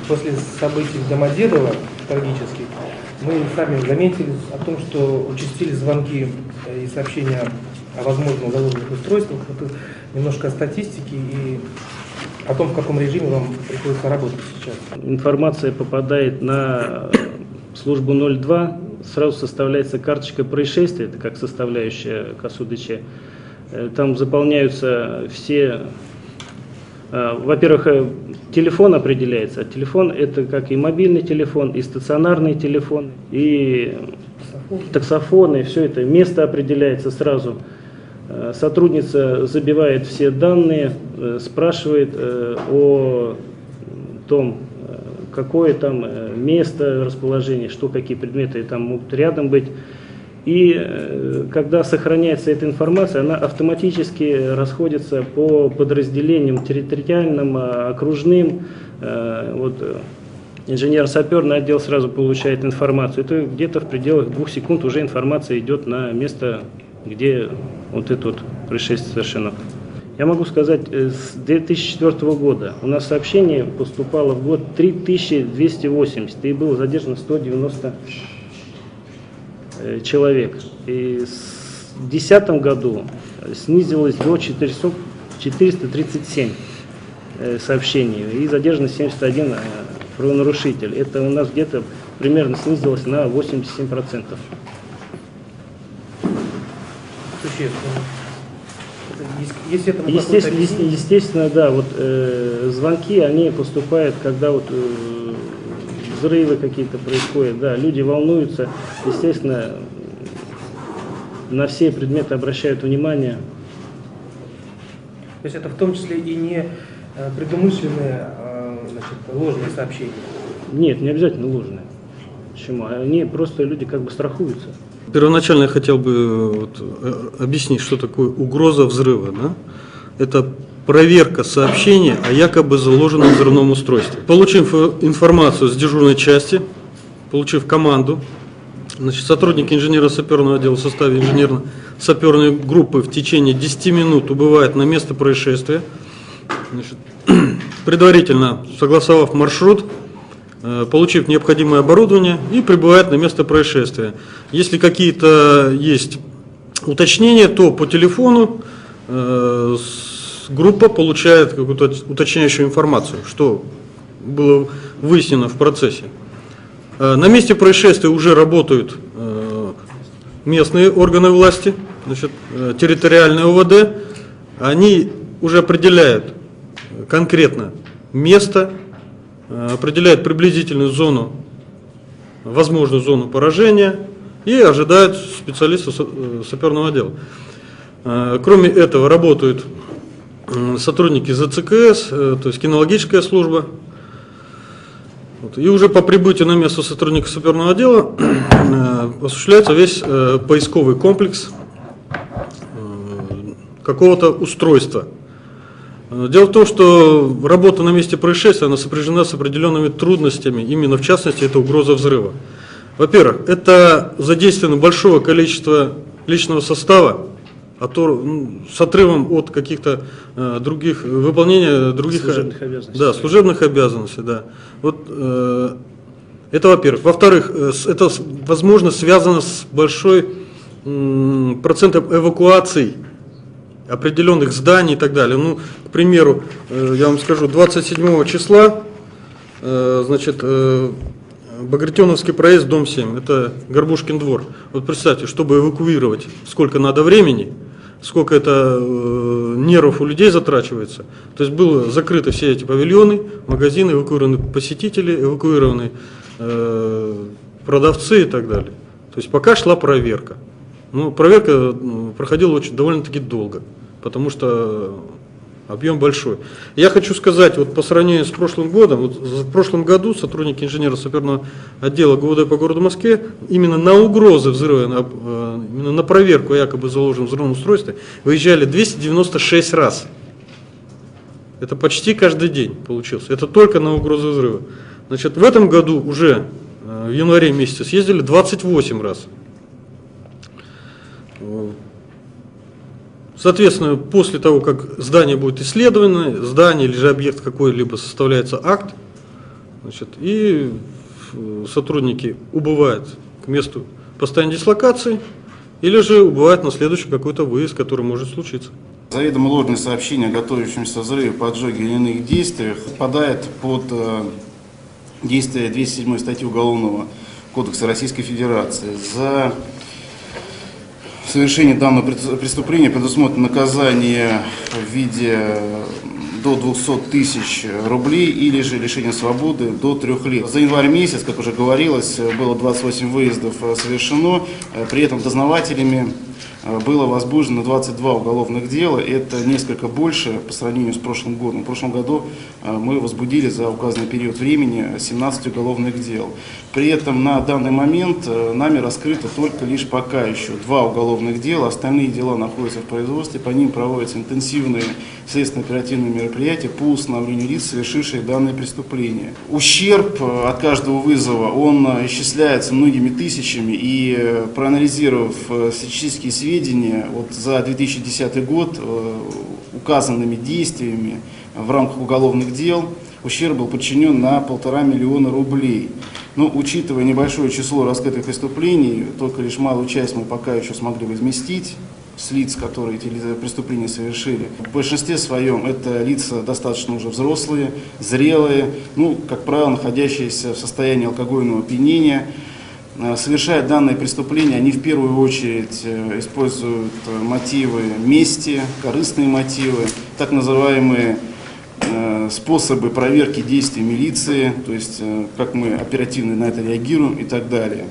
После событий в Домодедово, трагических, мы сами заметили о том, что участились звонки и сообщения о возможных заложенных устройствах. Вот немножко о статистике и о том, в каком режиме вам приходится работать сейчас. Информация попадает на службу 02, сразу составляется карточка происшествия, это как составляющая КСУДЧ. Там заполняются все, во-первых, телефон определяется. Телефон это как и мобильный телефон, и стационарный телефон, и таксофоны, все это место определяется сразу. Сотрудница забивает все данные, спрашивает о том, какое там место расположения, что, какие предметы там могут рядом быть. И когда сохраняется эта информация, она автоматически расходится по подразделениям территориальным, окружным. Вот, инженерно-саперный отдел сразу получает информацию. Это где-то в пределах 2 секунд уже информация идет на место, где вот это вот происшествие совершено. Я могу сказать, с 2004 года у нас сообщений поступало в год 3280, и было задержано 190 человек. И в 2010 году снизилось до 437 сообщений, и задержано 71 правонарушитель. Это у нас где-то примерно снизилось на 87%. Естественно, да, вот звонки, они поступают, когда вот взрывы какие-то происходят, да, люди волнуются, естественно, на все предметы обращают внимание. То есть это в том числе и не предумышленные, значит, ложные сообщения? Нет, не обязательно ложные. Почему? Они просто, люди как бы страхуются. Первоначально я хотел бы объяснить, что такое угроза взрыва. Да? Это проверка сообщения о якобы заложенном взрывном устройстве. Получив информацию с дежурной части, получив команду, значит, сотрудники инженерно-саперного отдела в составе инженерно-саперной группы в течение 10 минут убывают на место происшествия, значит, предварительно согласовав маршрут, получив необходимое оборудование, и прибывает на место происшествия. Если какие-то есть уточнения, то по телефону группа получает какую-то уточняющую информацию, что было выяснено в процессе. На месте происшествия уже работают местные органы власти, значит, территориальные ОВД. Они уже определяют конкретно место, определяют приблизительную зону, возможную зону поражения и ожидают специалистов саперного отдела. Кроме этого работают сотрудники ЗЦКС, то есть кинологическая служба. И уже по прибытию на место сотрудника саперного отдела осуществляется весь поисковый комплекс какого-то устройства. Дело в том, что работа на месте происшествия, она сопряжена с определенными трудностями, именно в частности это угроза взрыва. Во-первых, это задействовано большого количества личного состава, с отрывом от каких-то других, выполнения других служебных обязанностей. Да, служебных обязанностей, да. Вот, это во-первых. Во-вторых, это, возможно, связано с большой процентом эвакуаций определенных зданий и так далее. Ну, к примеру, я вам скажу, 27 числа, значит, Багратионовский проезд, дом 7, это Горбушкин двор. Вот представьте, чтобы эвакуировать, сколько надо времени, сколько это нервов у людей затрачивается. То есть было закрыты все эти павильоны, магазины, эвакуированы посетители, эвакуированы продавцы и так далее. То есть пока шла проверка. Ну, проверка проходила довольно-таки долго, потому что объем большой. Я хочу сказать, вот по сравнению с прошлым годом, вот в прошлом году сотрудники инженерно-саперного отдела ГУВД по городу Москве именно на угрозы взрыва, именно на проверку якобы заложенного взрывного устройства выезжали 296 раз. Это почти каждый день получился. Это только на угрозы взрыва. Значит, в этом году уже в январе месяце съездили 28 раз. Соответственно, после того, как здание будет исследовано, здание или же объект какой-либо составляется акт, Значит, и сотрудники убывают к месту постоянной дислокации или же убывают на следующий какой-то выезд, который может случиться. Заведомо ложные сообщения о готовящемся взрыве, поджоге или иных действиях попадает под действие 207 статьи Уголовного кодекса Российской Федерации. За совершение данного преступления предусмотрено наказание в виде до 200 тысяч рублей или же лишение свободы до 3 лет. За январь месяц, как уже говорилось, было 28 выездов совершено, при этом дознавателями было возбуждено 22 уголовных дела, это несколько больше по сравнению с прошлым годом. В прошлом году мы возбудили за указанный период времени 17 уголовных дел. При этом на данный момент нами раскрыто только лишь пока еще 2 уголовных дела, остальные дела находятся в производстве, по ним проводятся интенсивные следственно-оперативные мероприятия по установлению лиц, совершивших данное преступление. Ущерб от каждого вызова, он исчисляется многими тысячами, и проанализировав статистические сведения, вот за 2010 год указанными действиями в рамках уголовных дел ущерб был подсчинен на 1,5 миллиона рублей. Но учитывая небольшое число раскрытых преступлений, только лишь малую часть мы пока еще смогли возместить с лиц, которые эти преступления совершили. В большинстве своем это лица достаточно уже взрослые, зрелые, как правило, находящиеся в состоянии алкогольного опьянения. Совершая данные преступления, они в первую очередь используют мотивы мести, корыстные мотивы, так называемые способы проверки действий милиции, то есть как мы оперативно на это реагируем и так далее.